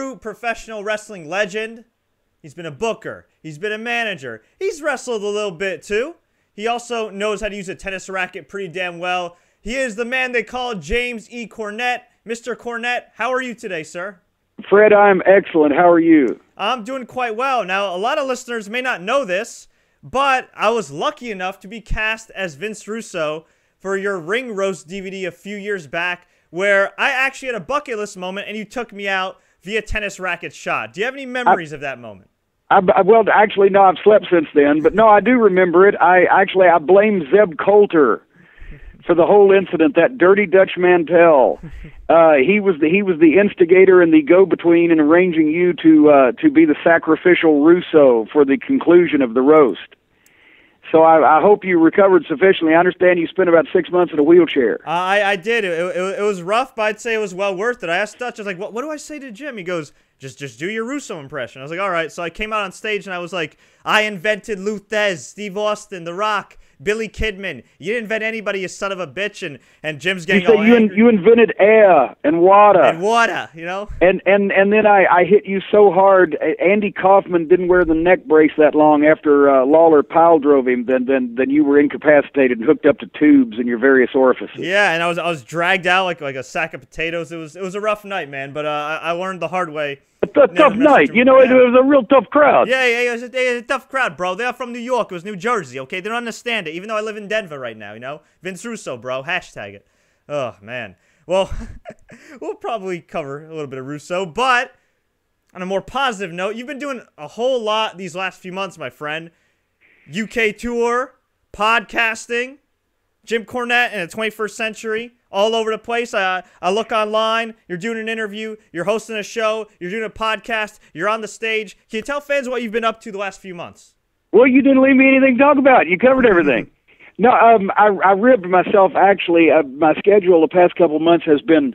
true professional wrestling legend. He's been a booker. He's been a manager. He's wrestled a little bit, too. He also knows how to use a tennis racket pretty damn well. He is the man they call James E. Cornette. Mr. Cornette, how are you today, sir? Fred, I'm excellent. How are you? I'm doing quite well. Now, a lot of listeners may not know this, but I was lucky enough to be cast as Vince Russo for your Ring Roast DVD a few years back, where I actually had a bucket list moment and you took me out via tennis racket shot. Do you have any memories of that moment? Well, actually, no, I've slept since then, but no, I do remember it. I blame Zeb Colter for the whole incident. That dirty Dutch Mantell. He was the instigator and the go-between in arranging you to be the sacrificial Russo for the conclusion of the roast. So I hope you recovered sufficiently. I understand you spent about 6 months in a wheelchair. I did. It was rough, but I'd say it was well worth it. I asked Dutch, I was like, what do I say to Jim? He goes, just do your Russo impression. I was like, all right. So I came out on stage and I was like, I invented Luthez, Steve Austin, The Rock, Billy Kidman. You didn't invent anybody, you son of a bitch. And Jim's getting all angry. You invented air and water. And water, you know? And then I hit you so hard. Andy Kaufman didn't wear the neck brace that long after Lawler pile drove him. Then you were incapacitated and hooked up to tubes in your various orifices. Yeah, and I was dragged out like a sack of potatoes. It was a rough night, man. But I learned the hard way. A tough night. You know, it was a real tough crowd. Yeah, it was a tough crowd, bro. They're from New York. It was New Jersey, okay? They don't understand it, even though I live in Denver right now, you know? Vince Russo, bro. Hashtag it. Oh, man. Well, we'll probably cover a little bit of Russo, but on a more positive note, you've been doing a whole lot these last few months, my friend. UK tour, podcasting, Jim Cornette in the 21st century, all over the place. I look online, you're doing an interview, you're hosting a show, you're doing a podcast, you're on the stage. Can you tell fans what you've been up to the last few months? Well, you didn't leave me anything to talk about. You covered everything. No, I ribbed myself, actually. My schedule the past couple of months has been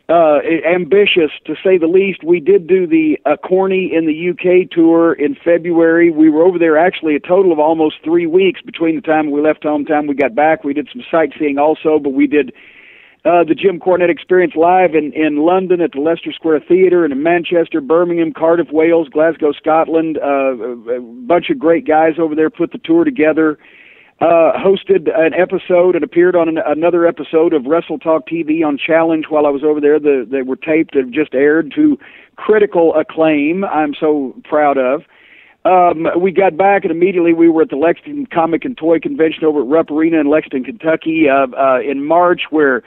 ambitious, to say the least. We did do the Corny in the UK tour in February. We were over there actually a total of almost 3 weeks between the time we left home, time we got back. We did some sightseeing also, but we did the Jim Cornette Experience live in London at the Leicester Square Theatre, and in Manchester, Birmingham, Cardiff, Wales, Glasgow, Scotland. A bunch of great guys over there put the tour together. Hosted an episode and appeared on another episode of Wrestle Talk TV on Challenge while I was over there. They were taped and just aired to critical acclaim. I'm so proud of. We got back and immediately we were at the Lexington Comic and Toy Convention over at Rupp Arena in Lexington, Kentucky in March, where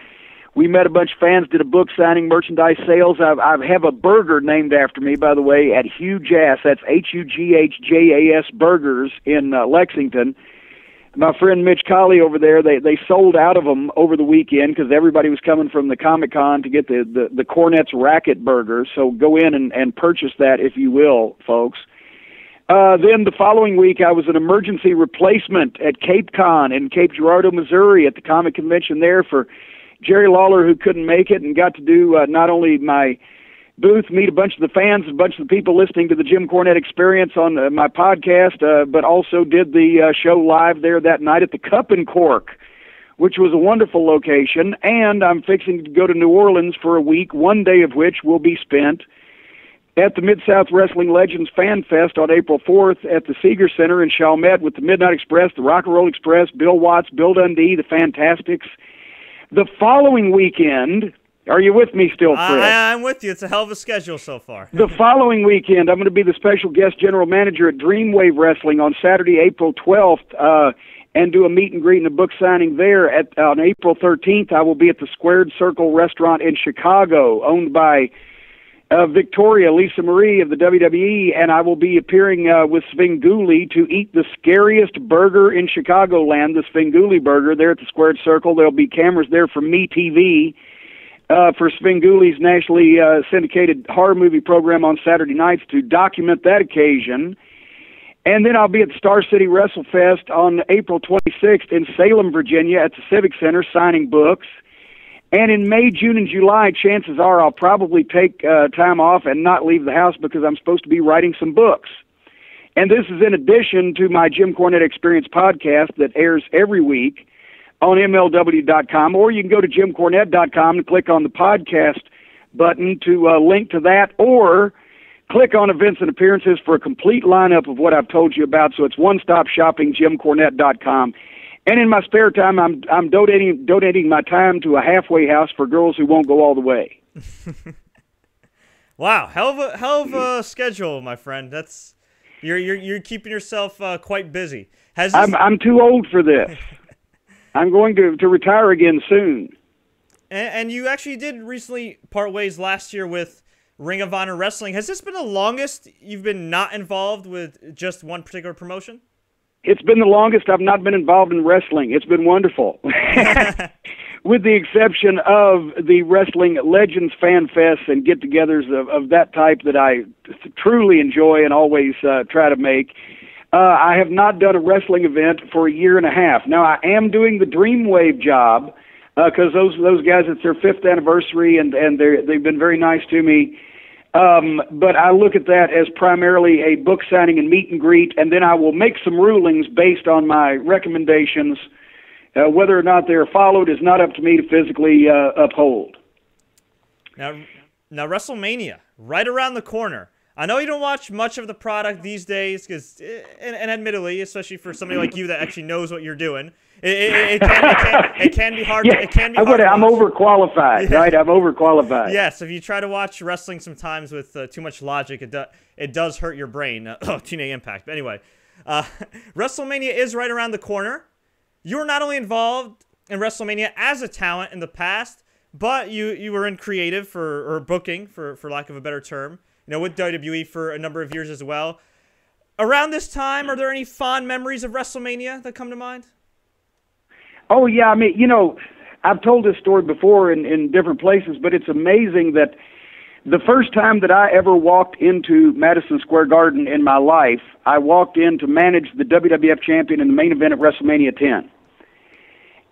we met a bunch of fans, did a book signing, merchandise sales. I have a burger named after me, by the way, at Huge Ass. That's Hughjjas Burgers in Lexington. My friend Mitch Colley over there, they sold out of them over the weekend because everybody was coming from the Comic-Con to get the Cornette's Racket Burger. So go in and purchase that, if you will, folks. Then the following week, I was an emergency replacement at Cape Con in Cape Girardeau, Missouri, at the comic convention there for Jerry Lawler, who couldn't make it, and got to do not only my booth, meet a bunch of the fans, a bunch of the people listening to the Jim Cornette Experience on my podcast, but also did the show live there that night at the Cup and Cork, which was a wonderful location. And I'm fixing to go to New Orleans for a week, one day of which will be spent at the Mid-South Wrestling Legends Fan Fest on April 4th at the Seeger Center in Chalmette with the Midnight Express, the Rock and Roll Express, Bill Watts, Bill Dundee, the Fantastics. The following weekend, are you with me still, Fred? I'm with you. It's a hell of a schedule so far. The following weekend, I'm going to be the special guest general manager at Dreamwave Wrestling on Saturday, April 12th, and do a meet and greet and a book signing there. On April 13th, I will be at the Squared Circle Restaurant in Chicago, owned by Victoria Lisa Marie of the WWE, and I will be appearing with Svengoolie to eat the scariest burger in Chicagoland, the Svengoolie burger, there at the Squared Circle. There'll be cameras there from MeTV for Svengoolie's nationally syndicated horror movie program on Saturday nights to document that occasion. And then I'll be at Star City WrestleFest on April 26th in Salem, Virginia at the Civic Center signing books. And in May, June, and July, chances are I'll probably take time off and not leave the house because I'm supposed to be writing some books. And this is in addition to my Jim Cornette Experience podcast that airs every week on MLW.com, or you can go to JimCornette.com and click on the podcast button to link to that, or Click on events and appearances for a complete lineup of what I've told you about. So it's one-stop shopping, JimCornette.com. And in my spare time, I'm donating my time to a halfway house for girls who won't go all the way. Wow, hell of a schedule, my friend. That's you're keeping yourself quite busy. I'm too old for this. I'm going to retire again soon. And you actually did recently part ways last year with Ring of Honor Wrestling. Has this been the longest you've been not involved with just one particular promotion? It's been the longest I've not been involved in wrestling. It's been wonderful. With the exception of the Wrestling Legends Fan Fests and get-togethers of that type that I truly enjoy and always try to make. I have not done a wrestling event for a year and a half. Now, I am doing the Dreamwave job because those guys, it's their 5th anniversary, and they've been very nice to me. But I look at that as primarily a book signing and meet and greet, and then I will make some rulings based on my recommendations. Whether or not they're followed is not up to me to physically uphold. Now WrestleMania, right around the corner. I know you don't watch much of the product these days, because, and admittedly, especially for somebody like you that actually knows what you're doing, it can be hard. Yeah, I'm overqualified, right? I'm overqualified. Yes, if you try to watch wrestling sometimes with too much logic, it does hurt your brain. TNA Impact. But anyway, WrestleMania is right around the corner. You were not only involved in WrestleMania as a talent in the past, but you were in creative or booking, for lack of a better term, with WWE for a number of years as well. Around this time, are there any fond memories of WrestleMania that come to mind? Oh, yeah. I mean, I've told this story before in different places, but it's amazing that the first time that I ever walked into Madison Square Garden in my life, I walked in to manage the WWF champion in the main event at WrestleMania 10.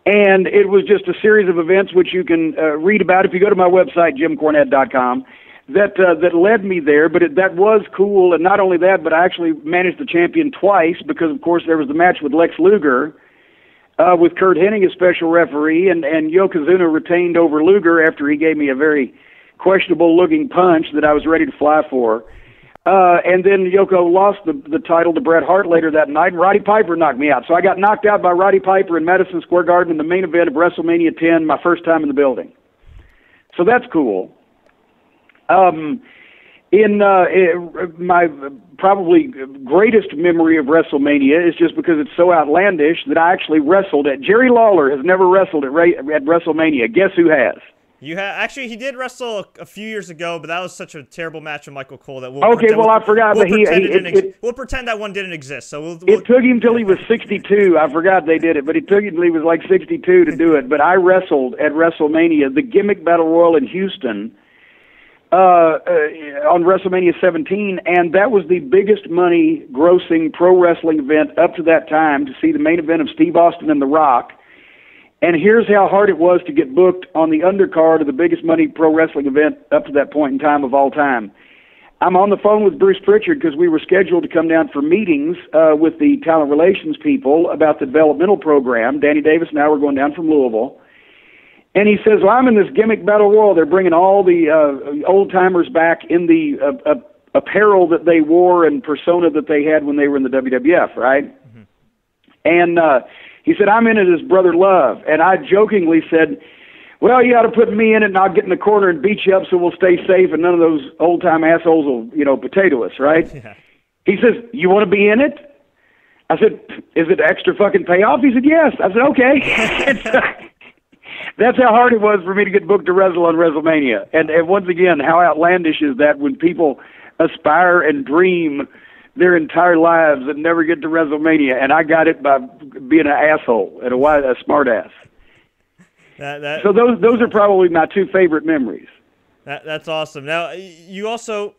And it was just a series of events which you can read about if you go to my website, JimCornette.com, that led me there. But that was cool. And not only that, but I actually managed the champion twice because, of course, there was the match with Lex Luger with Curt Hennig as special referee, and Yokozuna retained over Luger after he gave me a very questionable-looking punch that I was ready to fly for. And then Yoko lost the title to Bret Hart later that night, and Roddy Piper knocked me out. So I got knocked out by Roddy Piper in Madison Square Garden in the main event of WrestleMania 10, my first time in the building. So that's cool. My probably greatest memory of WrestleMania is just because it's so outlandish that I actually wrestled at. Jerry Lawler has never wrestled at WrestleMania. Guess who has? Actually, he did wrestle a few years ago, but that was such a terrible match with Michael Cole that I forgot that we'll pretend that one didn't exist. So it took him till he was 62. I forgot they did it, but it took him till he was like 62 to do it. But I wrestled at WrestleMania, the Gimmick Battle Royal in Houston, on WrestleMania 17, and that was the biggest money grossing pro wrestling event up to that time, to see the main event of Steve Austin and The Rock. And here's how hard it was to get booked on the undercard of the biggest money pro wrestling event up to that point in time of all time. I'm on the phone with Bruce Pritchard because we were scheduled to come down for meetings with the talent relations people about the developmental program. Danny Davis and I were going down from Louisville. And he says, well, I'm in this Gimmick Battle Royal. They're bringing all the old-timers back in the apparel that they wore and persona that they had when they were in the WWF, right? Mm-hmm. And he said, I'm in it as Brother Love. And I jokingly said, well, you ought to put me in it and I'll get in the corner and beat you up so we'll stay safe and none of those old-time assholes will, potato us, right? Yeah. He says, you want to be in it? I said, is it extra fucking payoff? He said, yes. I said, okay. That's how hard it was for me to get booked to wrestle on WrestleMania. And once again, how outlandish is that when people aspire and dream their entire lives and never get to WrestleMania, and I got it by being an asshole and a smart ass. So those are probably my two favorite memories. That's awesome. Now, you also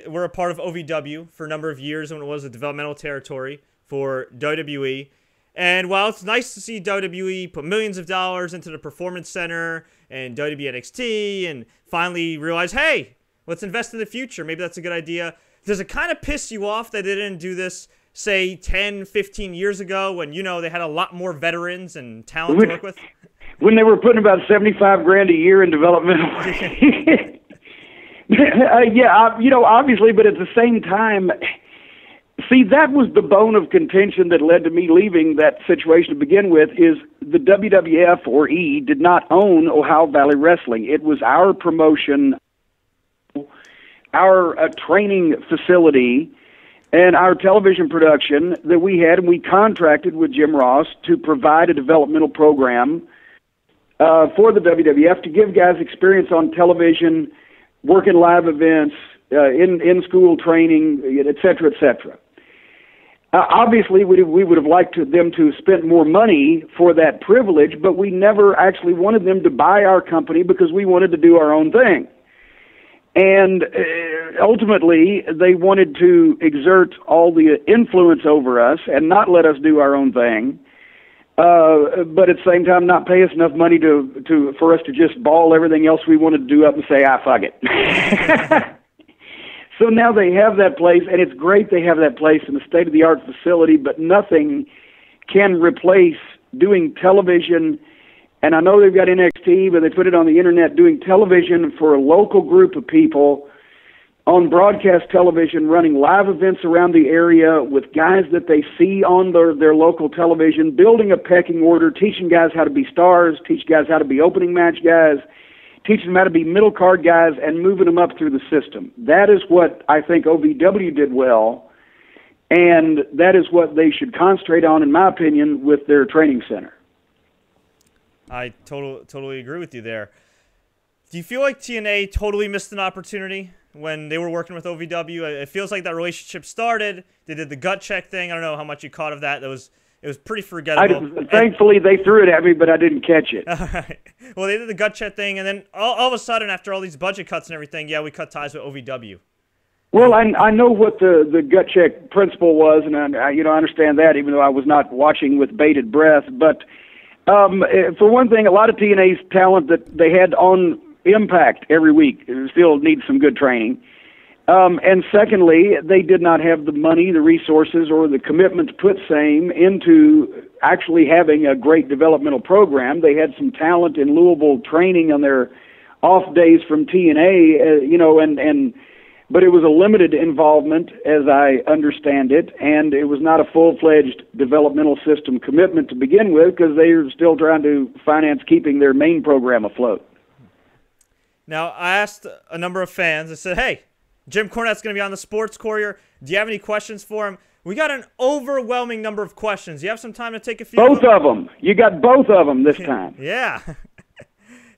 were a part of OVW for a number of years when it was a developmental territory for WWE. And while it's nice to see WWE put millions of dollars into the Performance Center and WWE NXT and finally realize, hey, let's invest in the future. Maybe that's a good idea. Does it kind of piss you off that they didn't do this, say, 10, 15 years ago when, they had a lot more veterans and talent to work with? When they were putting about $75,000 a year in developmental. Obviously, but at the same time, see, that was the bone of contention that led to me leaving that situation to begin with, is the WWF or E did not own Ohio Valley Wrestling. It was our promotion, our training facility, and our television production that we had, and we contracted with Jim Ross to provide a developmental program for the WWF to give guys experience on television, working live events, in-school training, et cetera, et cetera. Obviously, we would have liked them to have spent more money for that privilege, but we never actually wanted them to buy our company because we wanted to do our own thing. And ultimately, they wanted to exert all the influence over us and not let us do our own thing, but at the same time not pay us enough money for us to just ball everything else we wanted to do up and say, fuck it. So now they have that place, and it's great they have that place in a state-of-the-art facility, but nothing can replace doing television. And I know they've got NXT, but they put it on the internet, doing television for a local group of people on broadcast television, running live events around the area with guys that they see on their local television, building a pecking order, teaching guys how to be stars, teach guys how to be opening match guys, teaching them how to be middle card guys, and moving them up through the system. That is what I think OVW did well, and that is what they should concentrate on, in my opinion, with their training center. I totally agree with you there. Do you feel like TNA totally missed an opportunity when they were working with OVW? It feels like that relationship started. They did the gut check thing. I don't know how much you caught of that. It was pretty forgettable. Thankfully, they threw it at me, but I didn't catch it. All right. Well, they did the gut check thing, and then all of a sudden, after all these budget cuts and everything, we cut ties with OVW. Well, I know what the gut check principle was, and I understand that, even though I was not watching with bated breath. But for one thing, a lot of TNA's talent that they had on Impact every week still needs some good training. And secondly, they did not have the money, the resources, or the commitment to put same into actually having a great developmental program. They had some talent in Louisville training on their off days from TNA, but it was a limited involvement, as I understand it, and it was not a full-fledged developmental system commitment to begin with because they were still trying to finance keeping their main program afloat. Now, I asked a number of fans, I said, hey, Jim Cornette's going to be on the Sports Courier. Do you have any questions for him? We got an overwhelming number of questions. Do you have some time to take a few? Both of them. You got both of them this time. Yeah. Do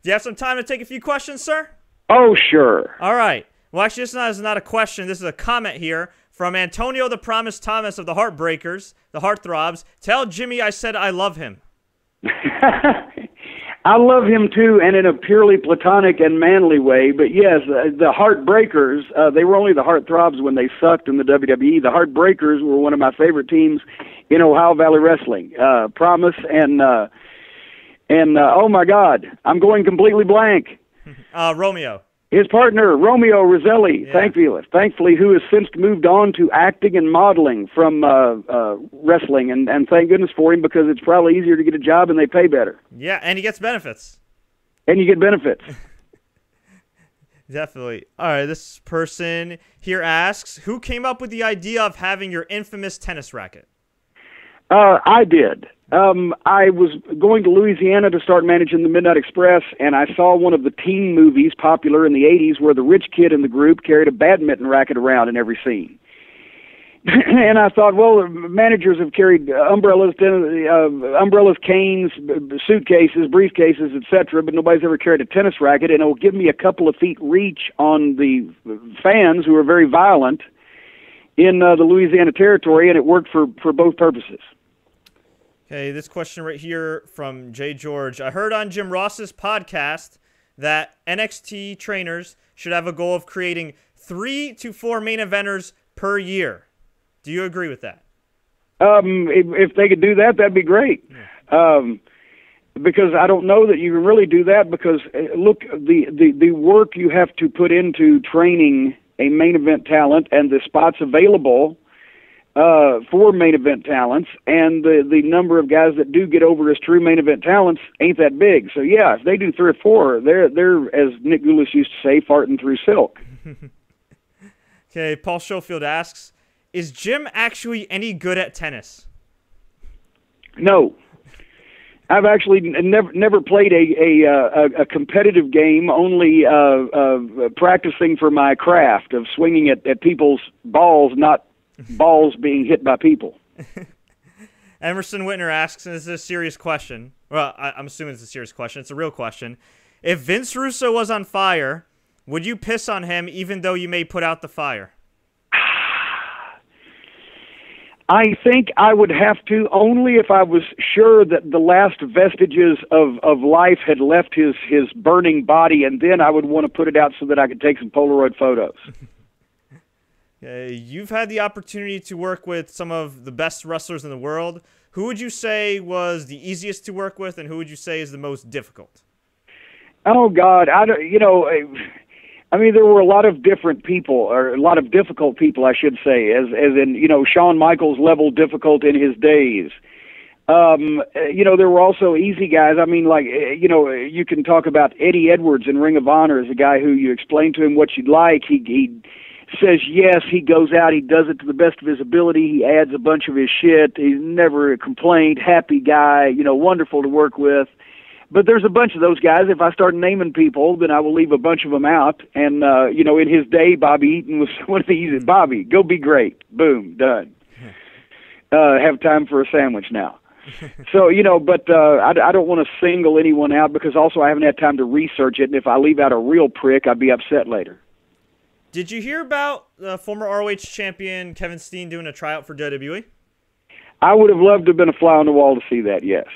you have some time to take a few questions, sir? Oh, sure. All right. Well, actually, this is not a question. This is a comment here from Antonio the Promise Thomas of the Heartbreakers, the Heartthrobs. Tell Jimmy I said I love him. I love him too, and in a purely platonic and manly way. But yes, the Heartbreakers, they were only the Heartthrobs when they sucked in the WWE. The Heartbreakers were one of my favorite teams in Ohio Valley Wrestling. Promise and oh my God, I'm going completely blank. Romeo. His partner, Romeo Roselli, thankfully, who has since moved on to acting and modeling from wrestling, and thank goodness for him, because it's probably easier to get a job and they pay better. Yeah, and he gets benefits. And you get benefits. Definitely. All right, this person here asks, who came up with the idea of having your infamous tennis racket? I did. I was going to Louisiana to start managing the Midnight Express, and I saw one of the teen movies popular in the 80s where the rich kid in the group carried a badminton racket around in every scene. And I thought, well, managers have carried umbrellas, canes, suitcases, briefcases, etc., but nobody's ever carried a tennis racket, and it will give me a couple of feet reach on the fans who are very violent in the Louisiana territory, and it worked for both purposes. Okay, this question right here from Jay George. I heard on Jim Ross's podcast that NXT trainers should have a goal of creating 3 to 4 main eventers per year. Do you agree with that? If they could do that, that'd be great. Yeah. Because I don't know that you can really do that, because look, the work you have to put into training a main event talent and the spots available for main event talents, and the number of guys that do get over as true main event talents ain't that big. So yeah, if they do 3 or 4, they're as Nick Gulas used to say, farting through silk. Okay, Paul Schofield asks, is Jim actually any good at tennis? No. I've actually never played a competitive game, only practicing for my craft of swinging at people's balls, not balls being hit by people. Emerson Whitner asks, and this is a serious question. Well, I'm assuming it's a serious question. It's a real question. If Vince Russo was on fire, would you piss on him even though you may put out the fire? I think I would have to, only if I was sure that the last vestiges of life had left his burning body, and then I would want to put it out so that I could take some Polaroid photos. You've had the opportunity to work with some of the best wrestlers in the world. Who would you say was the easiest to work with, and who would you say is the most difficult? Oh, God. I mean, there were a lot of different people, or a lot of difficult people, I should say, as in, Shawn Michaels level difficult in his days. There were also easy guys. I mean, you can talk about Eddie Edwards in Ring of Honor as a guy who you explain to him what you'd like. He says yes, he goes out, he does it to the best of his ability, he adds a bunch of his shit, he's never a complaint, happy guy, wonderful to work with. But there's a bunch of those guys. If I start naming people, then I will leave a bunch of them out. And, in his day, Bobby Eaton was one of the easy. Bobby, go be great. Boom, done. Have time for a sandwich now. So, but I don't want to single anyone out because also I haven't had time to research it. And if I leave out a real prick, I'd be upset later. Did you hear about the former ROH champion Kevin Steen doing a tryout for WWE? I would have loved to have been a fly on the wall to see that, yes.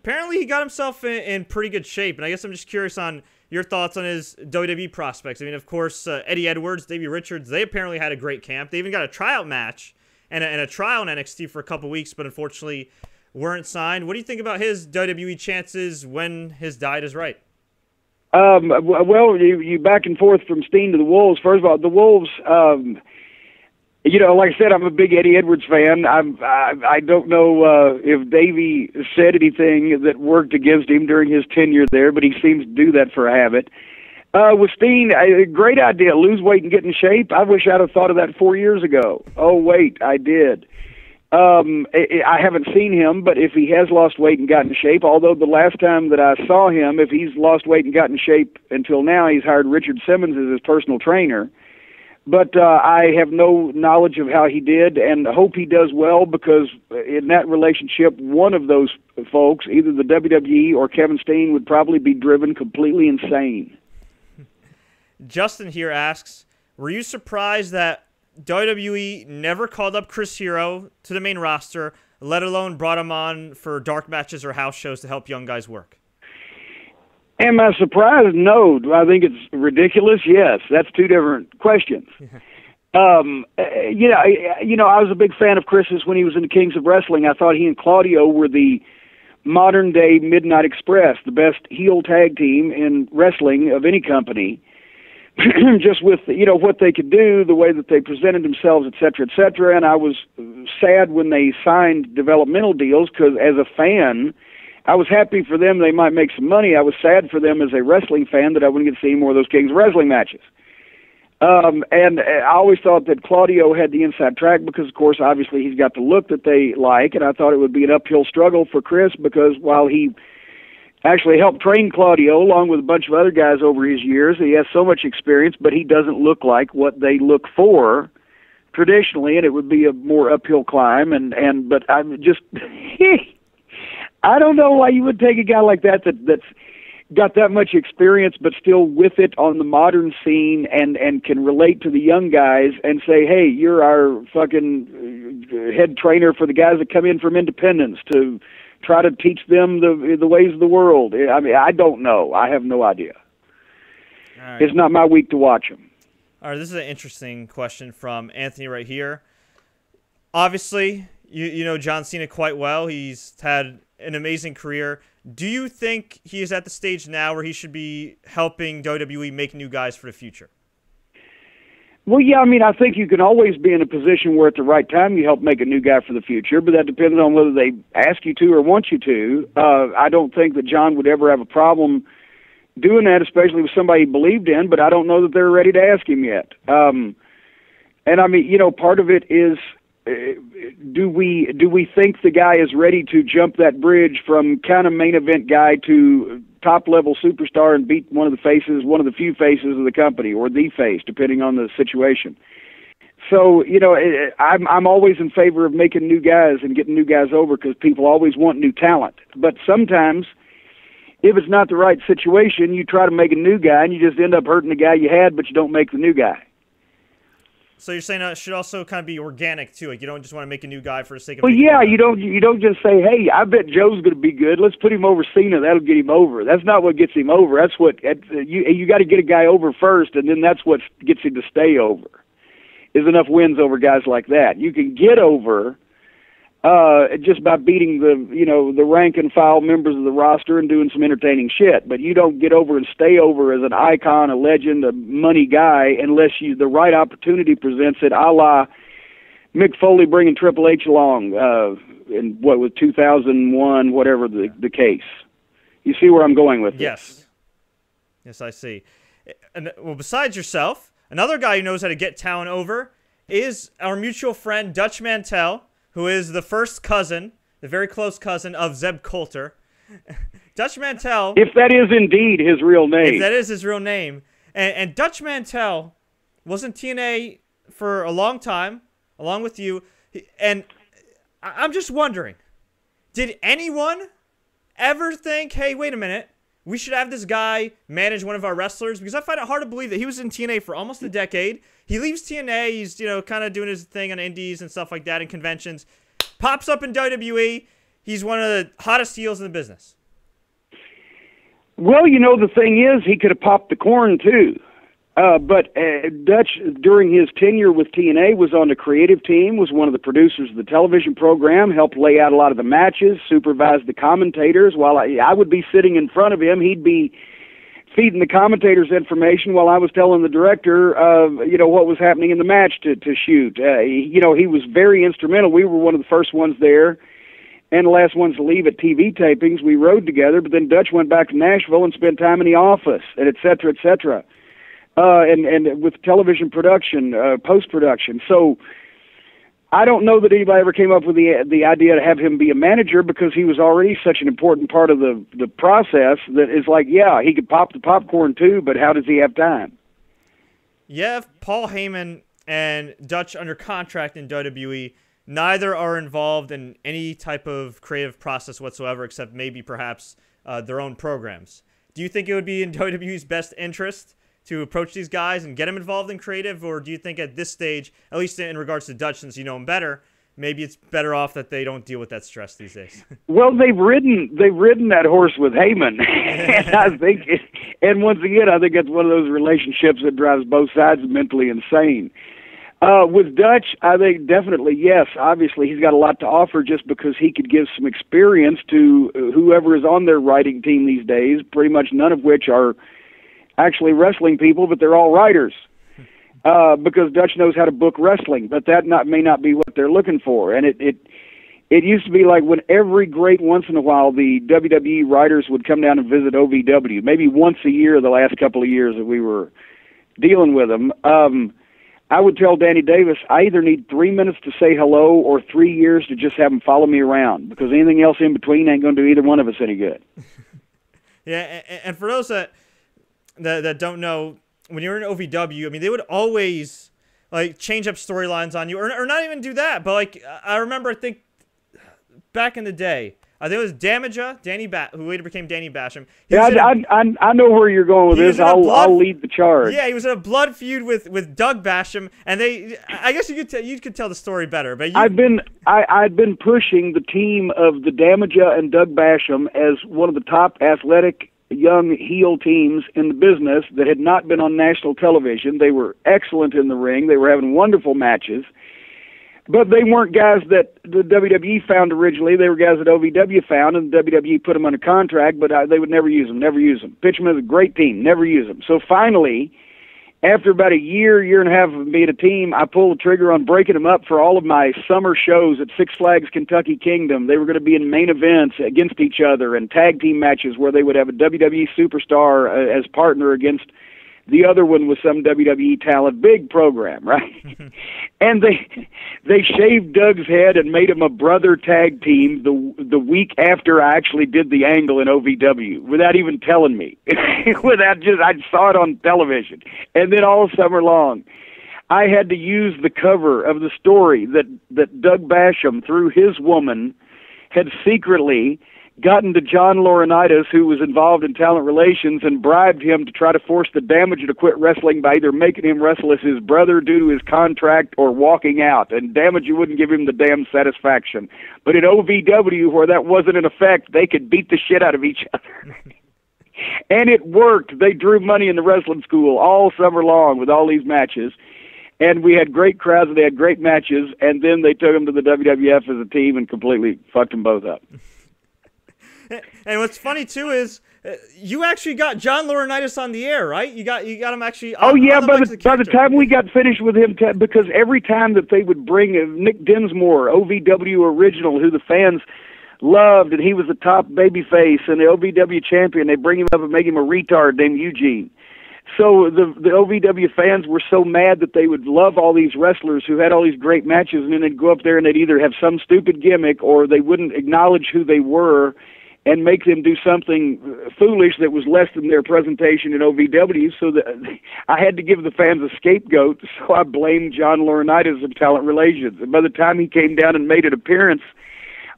Apparently, he got himself in pretty good shape, and I guess I'm just curious on your thoughts on his WWE prospects. I mean, of course, Eddie Edwards, Davey Richards, they apparently had a great camp. They even got a tryout match and a trial in NXT for a couple weeks, but unfortunately weren't signed. What do you think about his WWE chances when his diet is right? Well, you back and forth from Steen to the Wolves. First of all, the Wolves... like I said, I'm a big Eddie Edwards fan. I don't know if Davey said anything that worked against him during his tenure there, but he seems to do that for a habit. With Steen, a great idea, lose weight and get in shape. I wish I'd have thought of that 4 years ago. Oh, wait, I did. I haven't seen him, but if he has lost weight and gotten in shape, although the last time that I saw him, if he's lost weight and gotten in shape until now, he's hired Richard Simmons as his personal trainer. But I have no knowledge of how he did and hope he does well because in that relationship, one of those folks, either the WWE or Kevin Steen, would probably be driven completely insane. Justin here asks, were you surprised that WWE never called up Chris Hero to the main roster, let alone brought him on for dark matches or house shows to help young guys work? Am I surprised? No. Do I think it's ridiculous? Yes. That's two different questions. I was a big fan of Chris's when he was in the Kings of Wrestling. I thought he and Claudio were the modern-day Midnight Express, the best heel tag team in wrestling of any company, just with, what they could do, the way that they presented themselves, et cetera, and I was sad when they signed developmental deals because as a fan, I was happy for them they might make some money. I was sad for them as a wrestling fan that I wouldn't get to see more of those Kings of Wrestling matches. And I always thought that Claudio had the inside track because, of course, obviously he's got the look that they like, and I thought it would be an uphill struggle for Chris because while he actually helped train Claudio along with a bunch of other guys over his years, he has so much experience, but he doesn't look like what they look for traditionally, and it would be a more uphill climb. But I'm just... I don't know why you would take a guy like that's got that much experience but still with it on the modern scene and can relate to the young guys and say, hey, you're our fucking head trainer for the guys that come in from independence to try to teach them the ways of the world. I mean, I don't know. I have no idea. All right. It's not my week to watch them. All right, this is an interesting question from Anthony right here. Obviously, you know John Cena quite well. He's had an amazing career. Do you think he is at the stage now where he should be helping WWE make new guys for the future? Well, yeah, I mean, I think you can always be in a position where at the right time you help make a new guy for the future, but that depends on whether they ask you to or want you to. I don't think that John would ever have a problem doing that, especially with somebody he believed in, but I don't know that they're ready to ask him yet. And I mean, part of it is, do we think the guy is ready to jump that bridge from kind of main event guy to top level superstar and beat one of the few faces of the company, or the face, depending on the situation? So, I'm always in favor of making new guys and getting new guys over, because people always want new talent. But sometimes, if it's not the right situation, you try to make a new guy and you just end up hurting the guy you had, but you don't make the new guy. So you're saying it should also kind of be organic too. Like, you don't just want to make a new guy for the sake of. Well, yeah, you don't just say, "Hey, I bet Joe's going to be good. Let's put him over Cena. That'll get him over." That's not what gets him over. That's what you got to get a guy over first, and then that's what gets him to stay over. Is enough wins over guys like that. You can get over just by beating the rank and file members of the roster and doing some entertaining shit. But you don't get over and stay over as an icon, a legend, a money guy, unless the right opportunity presents it, a la Mick Foley bringing Triple H along in with 2001, whatever the case. You see where I'm going with this? Yes. Yes, I see. And, well, besides yourself, another guy who knows how to get talent over is our mutual friend Dutch Mantell, who is the first cousin, the very close cousin of Zeb Colter. Dutch Mantell. If that is indeed his real name. If that is his real name. And Dutch Mantell was in TNA for a long time, along with you. And I'm just wondering, did anyone ever think, hey, wait a minute, we should have this guy manage one of our wrestlers? Because I find it hard to believe that he was in TNA for almost a decade. He leaves TNA. He's, kind of doing his thing on indies and stuff like that and conventions. Pops up in WWE. He's one of the hottest heels in the business. Well, the thing is, he could have popped the corn, too. But Dutch, during his tenure with TNA, was on the creative team, was one of the producers of the television program, helped lay out a lot of the matches, supervised the commentators. While I would be sitting in front of him, he'd be feeding the commentators information while I was telling the director, what was happening in the match to shoot. He was very instrumental. We were one of the first ones there and the last ones to leave at TV tapings. We rode together, but then Dutch went back to Nashville and spent time in the office, and et cetera, et cetera. And with television production, post-production. So I don't know that anybody ever came up with the idea to have him be a manager, because he was already such an important part of the process that is like, yeah, he could pop the popcorn too, but how does he have time? You have Paul Heyman and Dutch under contract in WWE. Neither are involved in any type of creative process whatsoever, except maybe perhaps their own programs. Do you think it would be in WWE's best interest to approach these guys and get them involved in creative, or do you think at this stage, at least in regards to Dutch, since you know him better, maybe it's better off that they don't deal with that stress these days? Well, they've ridden that horse with Heyman, and I think, and once again, I think it's one of those relationships that drives both sides mentally insane. With Dutch, I think definitely yes. Obviously, he's got a lot to offer just because he could give some experience to whoever is on their writing team these days. Pretty much none of which are actually wrestling people, but they're all writers, because Dutch knows how to book wrestling, but that may not be what they're looking for. And it used to be like when every great once in a while the WWE writers would come down and visit OVW, maybe once a year the last couple of years that we were dealing with them. I would tell Danny Davis, I either need 3 minutes to say hello or 3 years to just have him follow me around, because anything else in between ain't going to do either one of us any good. Yeah, and for those that don't know, when you're in OVW, I mean, they would always change up storylines on you, or not even do that. But I remember, I think back in the day, I think it was Damager, who later became Danny Basham. I know where you're going with this. I'll lead the charge. Yeah, he was in a blood feud with Doug Basham, and I guess you could tell the story better. But I'd been pushing the team of the Damager and Doug Basham as one of the top athletic young heel teams in the business that had not been on national television. They were excellent in the ring. They were having wonderful matches. But they weren't guys that the WWE found originally. They were guys that OVW found, and the WWE put them under contract, but they would never use them. Pitch them as a great team, never use them. So finally, after about a year and a half of being a team, I pulled the trigger on breaking them up for all of my summer shows at Six Flags Kentucky Kingdom. They were going to be in main events against each other and tag team matches where they would have a WWE superstar as partner against the other one was some WWE talent. Big program, right? And they shaved Doug's head and made him a brother tag team the week after I actually did the angle in OVW without even telling me. I saw it on television. And then all summer long, I had to use the cover of the story that Doug Basham, through his woman, had secretly gotten to John Laurinaitis, who was involved in talent relations, and bribed him to try to force the Damager to quit wrestling by either making him wrestle as his brother due to his contract or walking out. And Damager wouldn't give him the damn satisfaction. But in OVW, where that wasn't in effect, they could beat the shit out of each other. And it worked. They drew money in the wrestling school all summer long with all these matches. And we had great crowds, and they had great matches, and then they took them to the WWF as a team and completely fucked them both up. And what's funny too is you actually got John Laurinaitis on the air, right? You got him actually. By the time we got finished with him, because every time that they would bring Nick Dinsmore, OVW original, who the fans loved, and he was the top babyface and the OVW champion, they bring him up and make him a retard named Eugene. So the OVW fans were so mad that they would love all these wrestlers who had all these great matches, and then they'd go up there and they'd either have some stupid gimmick or they wouldn't acknowledge who they were and make them do something foolish that was less than their presentation in OVW. So that I had to give the fans a scapegoat, so I blamed John Laurinaitis of talent relations. And by the time he came down and made an appearance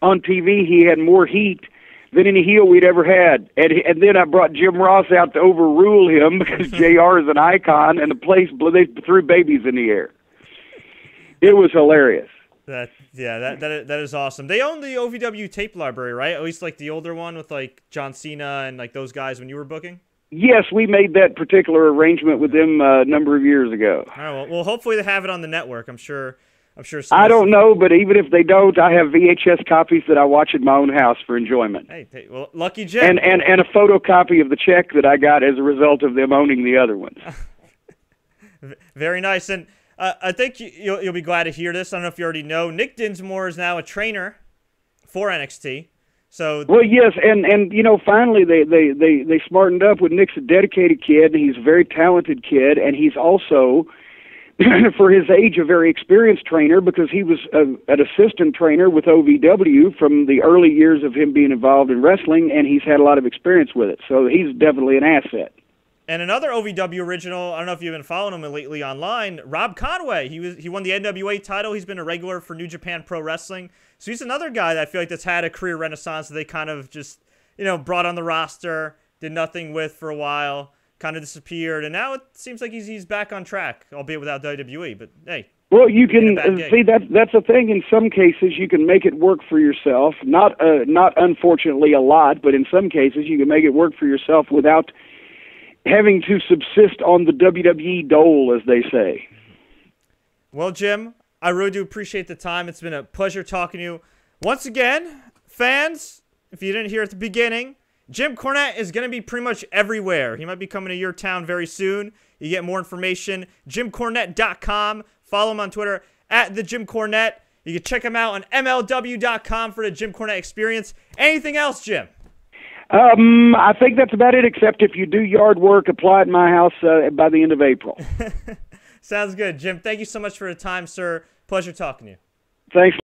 on TV, he had more heat than any heel we'd ever had. And then I brought Jim Ross out to overrule him because JR is an icon, and the place, they threw babies in the air. It was hilarious. That is awesome. They own the OVW tape library, right? At least like the older one with like John Cena and like those guys when you were booking? Yes, we made that particular arrangement with them a number of years ago. All right, well, hopefully they have it on the network. I'm sure. I don't know, but even if they don't, I have VHS copies that I watch at my own house for enjoyment. Hey, well, lucky Jim. And a photocopy of the check that I got as a result of them owning the other ones. Very nice. And I think you'll be glad to hear this. I don't know if you already know. Nick Dinsmore is now a trainer for NXT. So well, yes, and you know, finally they smartened up with Nick's a dedicated kid. He's a very talented kid, and he's also, for his age, a very experienced trainer because he was an assistant trainer with OVW from the early years of him being involved in wrestling, and he's had a lot of experience with it. So he's definitely an asset. And another OVW original, I don't know if you've been following him lately online, Rob Conway. He won the NWA title. He's been a regular for New Japan Pro Wrestling. So he's another guy that I feel like that's had a career renaissance that they kind of just, brought on the roster, did nothing with for a while, kind of disappeared, and now it seems like he's back on track, albeit without WWE. But hey, well, you can see that's a thing. In some cases, you can make it work for yourself. Not unfortunately a lot, but in some cases, you can make it work for yourself without having to subsist on the WWE dole, as they say. Well, Jim, I really do appreciate the time. It's been a pleasure talking to you. Once again, fans, if you didn't hear at the beginning, Jim Cornette is going to be pretty much everywhere. He might be coming to your town very soon. You get more information, JimCornette.com. Follow him on Twitter, @TheJimCornette. You can check him out on MLW.com for the Jim Cornette experience. Anything else, Jim? I think that's about it, except if you do yard work, apply at my house by the end of April. Sounds good. Jim, thank you so much for the time, sir. Pleasure talking to you. Thanks.